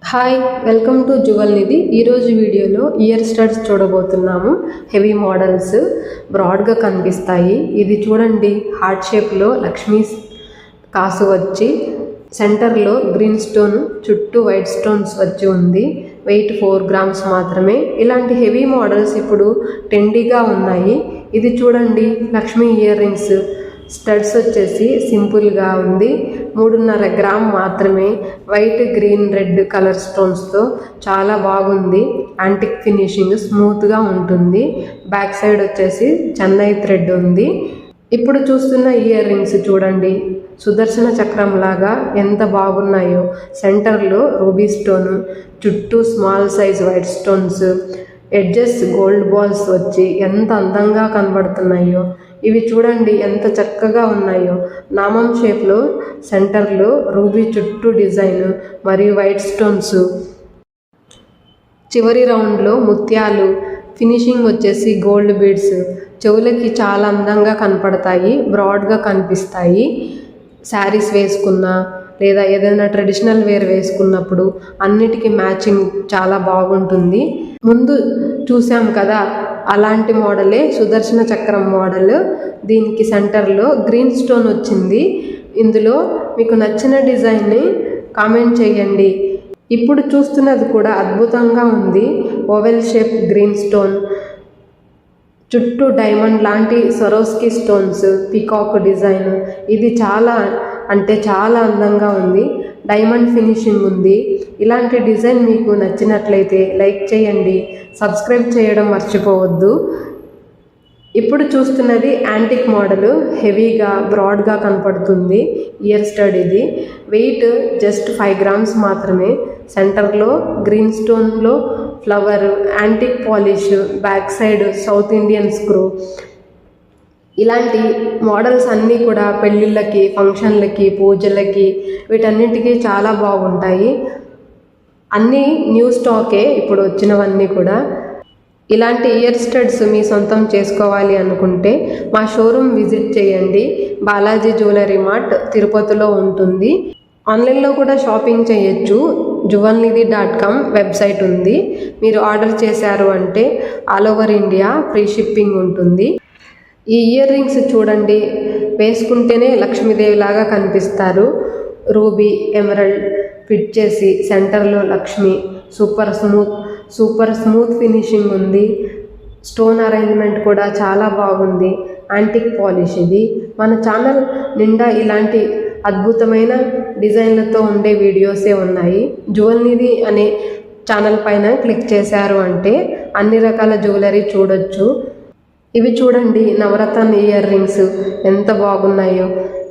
Hi welcome to Jual నిధి. ఈరోజు వీడియోలో year studs చూడబోతున్నాము. హెవీ మోడల్స్ బ్రాడ్గా కనిపిస్తాయి. ఇది చూడండి, హార్ట్ షేప్లో లక్ష్మీ కాసు వచ్చి సెంటర్లో గ్రీన్ స్టోన్ చుట్టూ వైట్ స్టోన్స్ వచ్చి ఉంది. వెయిట్ 4 grams మాత్రమే. ఇలాంటి హెవీ మోడల్స్ ఇప్పుడు ట్రెండీగా ఉన్నాయి. ఇది చూడండి, లక్ష్మీ ఇయర్ రింగ్స్ స్టడ్స్ వచ్చేసి సింపుల్గా ఉంది. 3.5 grams మాత్రమే. వైట్, గ్రీన్, రెడ్ కలర్ స్టోన్స్తో చాలా బాగుంది. యాంటిక్ ఫినిషింగ్ స్మూత్గా ఉంటుంది. బ్యాక్ సైడ్ వచ్చేసి చెన్నై థ్రెడ్ ఉంది. ఇప్పుడు చూస్తున్న ఇయర్ రింగ్స్ చూడండి, సుదర్శన చక్రం లాగా ఎంత బాగున్నాయో. సెంటర్లో రూబీ స్టోన్, చుట్టూ small size white stones, edges gold balls వచ్చి ఎంత అందంగా కనబడుతున్నాయో. ఇవి చూడండి ఎంత చక్కగా ఉన్నాయో. నామం షేప్లో సెంటర్లో రూబీ చుట్టూ డిజైన్ మరియు వైట్ స్టోన్స్, చివరి రౌండ్లో ముత్యాలు, ఫినిషింగ్ వచ్చేసి గోల్డ్ బీడ్స్. చెవులకి చాలా అందంగా కనపడతాయి, బ్రాడ్గా కనిపిస్తాయి. శారీస్ వేసుకున్నా లేదా ఏదైనా ట్రెడిషనల్ వేర్ వేసుకున్నప్పుడు అన్నిటికీ మ్యాచింగ్ చాలా బాగుంటుంది. ముందు చూసాం కదా, అలాంటి మోడలే సుదర్శన చక్రం మోడల్. దీనికి సెంటర్లో గ్రీన్ స్టోన్ వచ్చింది. ఇందులో మీకు నచ్చిన డిజైన్ని కామెంట్ చేయండి. ఇప్పుడు చూస్తున్నది కూడా అద్భుతంగా ఉంది. ఓవెల్ షేప్ గ్రీన్ స్టోన్, చుట్టూ డైమండ్ లాంటి సరోస్కి స్టోన్స్, పీకాక్ డిజైన్. ఇది చాలా అంటే చాలా అందంగా ఉంది. డైమండ్ ఫినిషింగ్ ఉంది. ఇలాంటి డిజైన్ మీకు నచ్చినట్లయితే లైక్ చేయండి, సబ్స్క్రైబ్ చేయడం మర్చిపోవద్దు. ఇప్పుడు చూస్తున్నది యాంటిక్ మోడల్. హెవీగా బ్రాడ్గా కనపడుతుంది ఇయర్ స్టడ్. ఇది వెయిట్ జస్ట్ 5 grams మాత్రమే. సెంటర్లో గ్రీన్ స్టోన్లో flower, antique polish, back side South Indian screw. ఇలాంటి మోడల్స్ అన్నీ కూడా పెళ్ళిళ్ళకి, ఫంక్షన్లకి, పూజలకి, వీటన్నిటికీ చాలా బాగుంటాయి. అన్నీ న్యూ స్టాకే ఇప్పుడు వచ్చినవన్నీ కూడా. ఇలాంటి ఇయర్ స్టడ్స్ మీ సొంతం చేసుకోవాలి అనుకుంటే మా షోరూమ్ విజిట్ చేయండి. బాలాజీ జ్యువెలరీ మార్ట్ తిరుపతిలో ఉంటుంది. ఆన్లైన్లో కూడా షాపింగ్ చేయొచ్చు. juvalnidhi.com వెబ్సైట్ ఉంది. మీరు ఆర్డర్ చేశారు అంటే all over India free shipping ఉంటుంది. ఈ ఇయర్ రింగ్స్ చూడండి, వేసుకుంటేనే లక్ష్మీదేవి లాగా కనిపిస్తారు. రూబీ, ఎమరల్డ్ ఫిట్ చేసి సెంటర్లో లక్ష్మి. సూపర్ స్మూత్ ఫినిషింగ్ ఉంది. స్టోన్ అరేంజ్మెంట్ కూడా చాలా బాగుంది. Antique polish. ఇది మన ఛానల్ నిండా ఇలాంటి అద్భుతమైన డిజైన్లతో ఉండే వీడియోసే ఉన్నాయి. జువెల్ నిధి అనే ఛానల్ పైన క్లిక్ చేశారు అంటే అన్ని రకాల జ్యువెలరీ చూడొచ్చు. ఇవి చూడండి, నవరత్న ఇయర్ రింగ్స్ ఎంత బాగున్నాయో.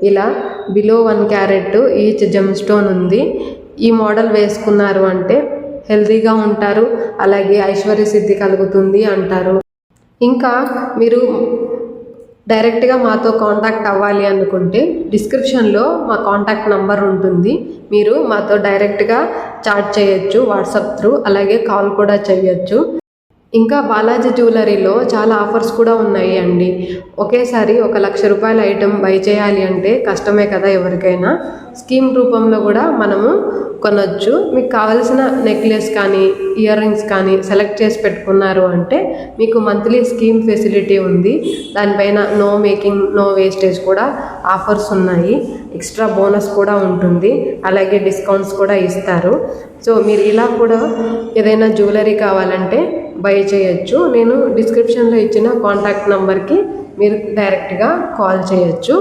ఇలా below 1 carat each gem stone ఉంది. ఈ మోడల్ వేసుకున్నారు అంటే హెల్తీగా ఉంటారు, అలాగే ఐశ్వర్య సిద్ధి కలుగుతుంది అంటారు. ఇంకా మీరు డైరెక్ట్గా మాతో కాంటాక్ట్ అవ్వాలి అనుకుంటే డిస్క్రిప్షన్లో మా కాంటాక్ట్ నంబర్ ఉంటుంది. మీరు మాతో డైరెక్ట్గా చాట్ చేయొచ్చు వాట్సాప్ త్రూ, అలాగే కాల్ కూడా చేయొచ్చు. ఇంకా బాలాజీ జ్యువెలరీలో చాలా ఆఫర్స్ కూడా ఉన్నాయి అండి. ఒకేసారి 1 లక్ష రూపాయల ఐటెం బై చేయాలి అంటే కష్టమే కదా ఎవరికైనా. స్కీమ్ రూపంలో కూడా మనము కొనొచ్చు. మీకు కావలసిన నెక్లెస్ కానీ, ఇయర్ రింగ్స్ కానీ సెలెక్ట్ చేసి పెట్టుకున్నారు అంటే మీకు మంత్లీ స్కీమ్ ఫెసిలిటీ ఉంది. దానిపైన నో మేకింగ్, నో వేస్టేజ్ కూడా ఆఫర్స్ ఉన్నాయి. ఎక్స్ట్రా బోనస్ కూడా ఉంటుంది, అలాగే డిస్కౌంట్స్ కూడా ఇస్తారు. సో మీరు ఇలా కూడా ఏదైనా జ్యువెలరీ కావాలంటే బై చేయొచ్చు. నేను డిస్క్రిప్షన్లో ఇచ్చిన కాంటాక్ట్ నెంబర్కి మీరు డైరెక్ట్గా కాల్ చేయొచ్చు.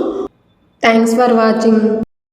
Thanks for watching.